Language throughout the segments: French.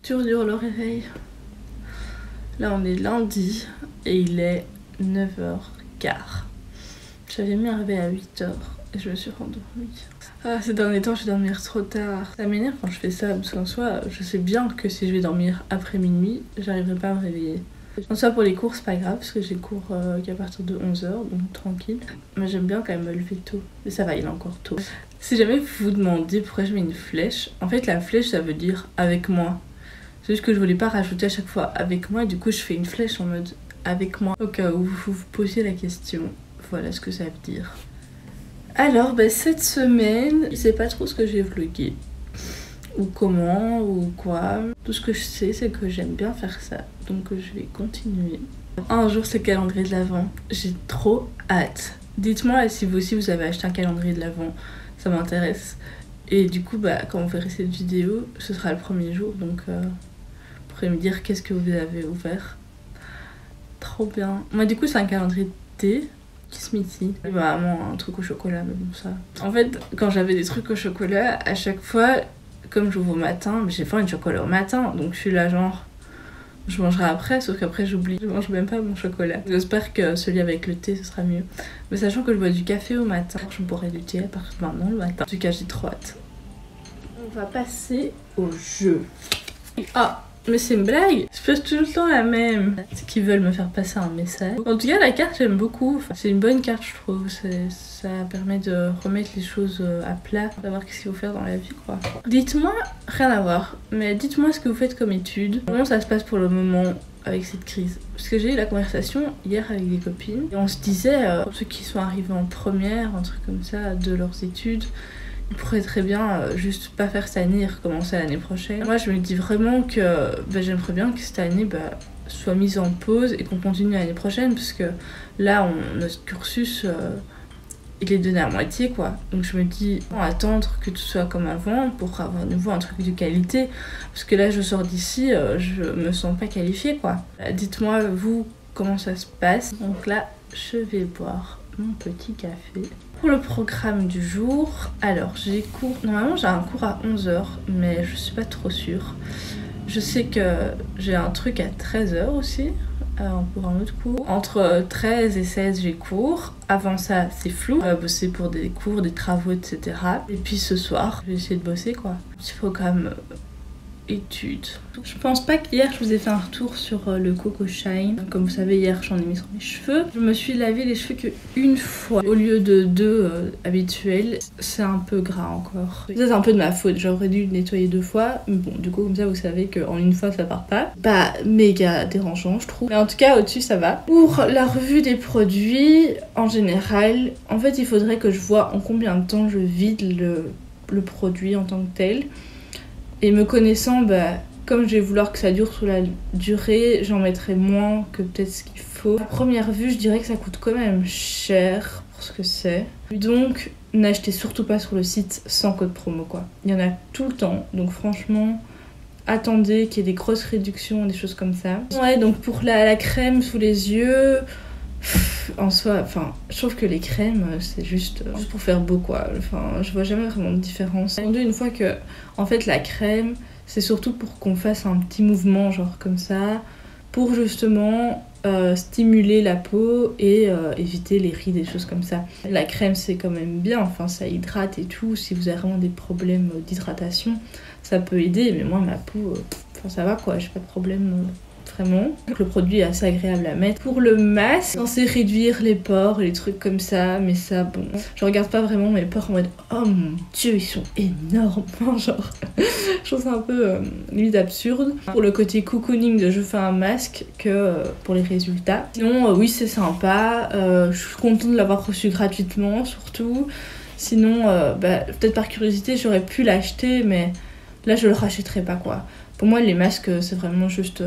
Dur le réveil. Là on est lundi et il est 9h15. J'avais mis un réveil à 8h et je me suis rendormie. Ah, ces derniers temps je vais dormir trop tard. Ça m'énerve quand je fais ça parce qu'en soi je sais bien que si je vais dormir après minuit, j'arriverai pas à me réveiller. En soi pour les cours c'est pas grave parce que j'ai cours qu'à partir de 11h donc tranquille. Mais j'aime bien quand même me lever tôt. Mais ça va, il est encore tôt. Si jamais vous vous demandez pourquoi je mets une flèche, en fait la flèche ça veut dire avec moi. C'est juste que je voulais pas rajouter à chaque fois avec moi et du coup je fais une flèche en mode avec moi. Au cas où vous vous posiez la question, voilà ce que ça veut dire. Alors cette semaine, je sais pas trop ce que j'ai vlogué. Ou comment, ou quoi. Tout ce que je sais c'est que j'aime bien faire ça. Donc je vais continuer. Un jour c'est le calendrier de l'Avent. J'ai trop hâte. Dites-moi si vous aussi vous avez acheté un calendrier de l'Avent. Ça m'intéresse. Et du coup quand vous verrez cette vidéo, ce sera le premier jour. Donc vous pourrez me dire qu'est-ce que vous avez ouvert. Trop bien. Moi du coup c'est un calendrier de thé. Kismiti. Vraiment un truc au chocolat, mais bon ça. En fait quand j'avais des trucs au chocolat, à chaque fois, comme j'ouvre au matin, mais j'ai faim de chocolat au matin. Donc je suis là genre, je mangerai après, sauf qu'après j'oublie. Je mange même pas mon chocolat. J'espère que celui avec le thé ce sera mieux. Mais sachant que je bois du café au matin, je boirai du thé à partir de maintenant le matin. En tout cas j'ai trop hâte. On va passer au jeu. Ah, mais c'est une blague. Je fais tout le temps la même. C'est qu'ils veulent me faire passer un message. En tout cas la carte j'aime beaucoup. Enfin, c'est une bonne carte je trouve. Ça permet de remettre les choses à plat. Savoir qu'est-ce qu'il faut faire dans la vie quoi. Dites-moi, rien à voir, mais dites-moi ce que vous faites comme études. Comment ça se passe pour le moment avec cette crise? Parce que j'ai eu la conversation hier avec des copines. Et on se disait, pour ceux qui sont arrivés en première, un truc comme ça, de leurs études, ils pourraient très bien juste pas faire cette année et recommencer l'année prochaine. Moi je me dis vraiment que j'aimerais bien que cette année soit mise en pause et qu'on continue l'année prochaine parce que là notre cursus il est donné à moitié quoi. Donc je me dis on va attendre que tout soit comme avant pour avoir de nouveau un truc de qualité parce que là je sors d'ici, je me sens pas qualifiée quoi. Dites-moi vous comment ça se passe. Donc là je vais boire mon petit café. Pour le programme du jour, alors j'ai cours, normalement j'ai un cours à 11h mais je suis pas trop sûre. Je sais que j'ai un truc à 13h aussi pour un autre cours. Entre 13 et 16 j'ai cours, avant ça c'est flou, on va bosser pour des cours, des travaux etc. Et puis ce soir je vais essayer de bosser quoi. Petit programme études. Je pense pas qu'hier je vous ai fait un retour sur le Coco Shine. Comme vous savez hier j'en ai mis sur mes cheveux. Je me suis lavé les cheveux qu'une fois au lieu de deux habituels. C'est un peu gras encore. Ça c'est un peu de ma faute, j'aurais dû le nettoyer 2 fois. Mais bon du coup comme ça vous savez qu'en une fois ça part pas. Pas méga dérangeant je trouve. Mais en tout cas au-dessus ça va. Pour la revue des produits en général, en fait il faudrait que je vois en combien de temps je vide le produit en tant que tel. Et me connaissant, comme je vais vouloir que ça dure sur la durée, j'en mettrai moins que peut-être ce qu'il faut. À première vue, je dirais que ça coûte quand même cher pour ce que c'est. Donc, n'achetez surtout pas sur le site sans code promo quoi. Il y en a tout le temps, donc franchement, attendez qu'il y ait des grosses réductions, des choses comme ça. Ouais, donc pour la crème sous les yeux... En soi, je trouve que les crèmes c'est juste pour faire beau quoi. Je vois jamais vraiment de différence. Une fois que, en fait, la crème c'est surtout pour qu'on fasse un petit mouvement genre comme ça, pour justement stimuler la peau et éviter les rides et des choses comme ça. La crème c'est quand même bien, ça hydrate et tout. Si vous avez vraiment des problèmes d'hydratation, ça peut aider. Mais moi ma peau, ça va quoi, j'ai pas de problème. Vraiment. Le produit est assez agréable à mettre. Pour le masque, censé réduire les pores et les trucs comme ça, mais ça, bon, je regarde pas vraiment mes pores en mode oh mon dieu, ils sont énormes. Genre, je trouve ça un peu limite absurde. Pour le côté cocooning de je fais un masque que pour les résultats. Sinon, oui, c'est sympa. Je suis contente de l'avoir reçu gratuitement, surtout. Sinon, peut-être par curiosité, j'aurais pu l'acheter, mais là, je le rachèterai pas quoi. Pour moi, les masques, c'est vraiment juste.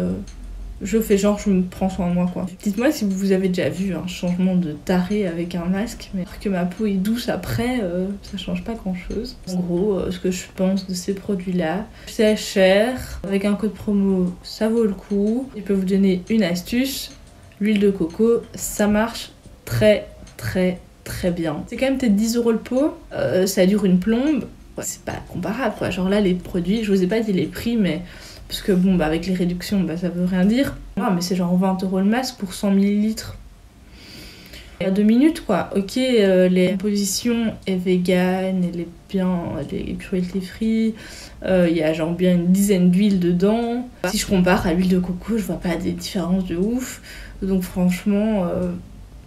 Je fais genre je me prends soin de moi quoi. Dites-moi si vous avez déjà vu un changement de taré avec un masque, mais que ma peau est douce après, ça change pas grand chose. En gros, ce que je pense de ces produits là, c'est cher, avec un code promo ça vaut le coup. Je peux vous donner une astuce, l'huile de coco, ça marche très bien. C'est quand même peut-être 10 € le pot, ça dure une plombe, c'est pas comparable quoi. Genre là les produits, je vous ai pas dit les prix mais Parce que bon, bah avec les réductions, bah ça veut rien dire. Ah, mais c'est genre 20 € le masque pour 100 ml. Il y a 2 minutes quoi. Ok, les compositions est vegan, elle est bien, elle est cruelty free. Il y a genre bien une dizaine d'huiles dedans. Si je compare à l'huile de coco, je vois pas des différences de ouf. Donc franchement,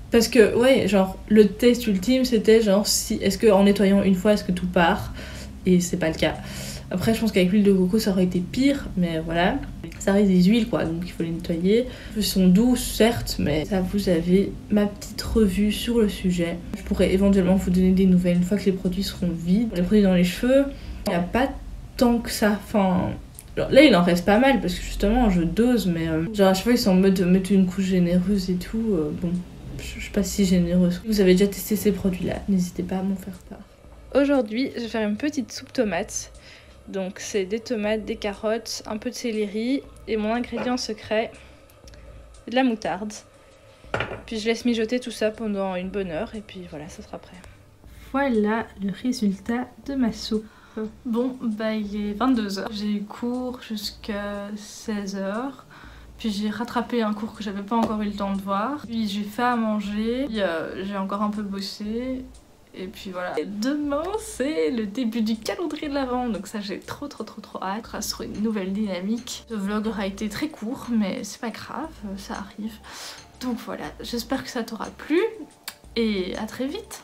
parce que ouais, genre le test ultime c'était genre si est-ce que en nettoyant une fois est-ce que tout part, et c'est pas le cas. Après, je pense qu'avec l'huile de coco, ça aurait été pire, mais voilà. Ça reste des huiles, quoi, donc il faut les nettoyer. Elles sont douces, certes, mais ça, vous avez ma petite revue sur le sujet. Je pourrais éventuellement vous donner des nouvelles une fois que les produits seront vides. Les produits dans les cheveux, il n'y a pas tant que ça. Enfin, là, il en reste pas mal, parce que justement, je dose, mais genre à chaque fois, ils sont en mode de mettre une couche généreuse et tout. Bon, je suis pas si généreuse. Vous avez déjà testé ces produits-là, n'hésitez pas à m'en faire part. Aujourd'hui, je vais faire une petite soupe tomate. Donc c'est des tomates, des carottes, un peu de céleri et mon ingrédient secret, de la moutarde. Puis je laisse mijoter tout ça pendant une bonne heure et puis voilà, ça sera prêt. Voilà le résultat de ma soupe. Bon, bah il est 22h. J'ai eu cours jusqu'à 16h. Puis j'ai rattrapé un cours que j'avais pas encore eu le temps de voir. Puis j'ai fait à manger. J'ai encore un peu bossé. Et puis voilà. Et demain c'est le début du calendrier de l'Avent, donc ça j'ai trop hâte. On sera sur une nouvelle dynamique. Le vlog aura été très court mais c'est pas grave, ça arrive. Donc voilà, j'espère que ça t'aura plu et à très vite.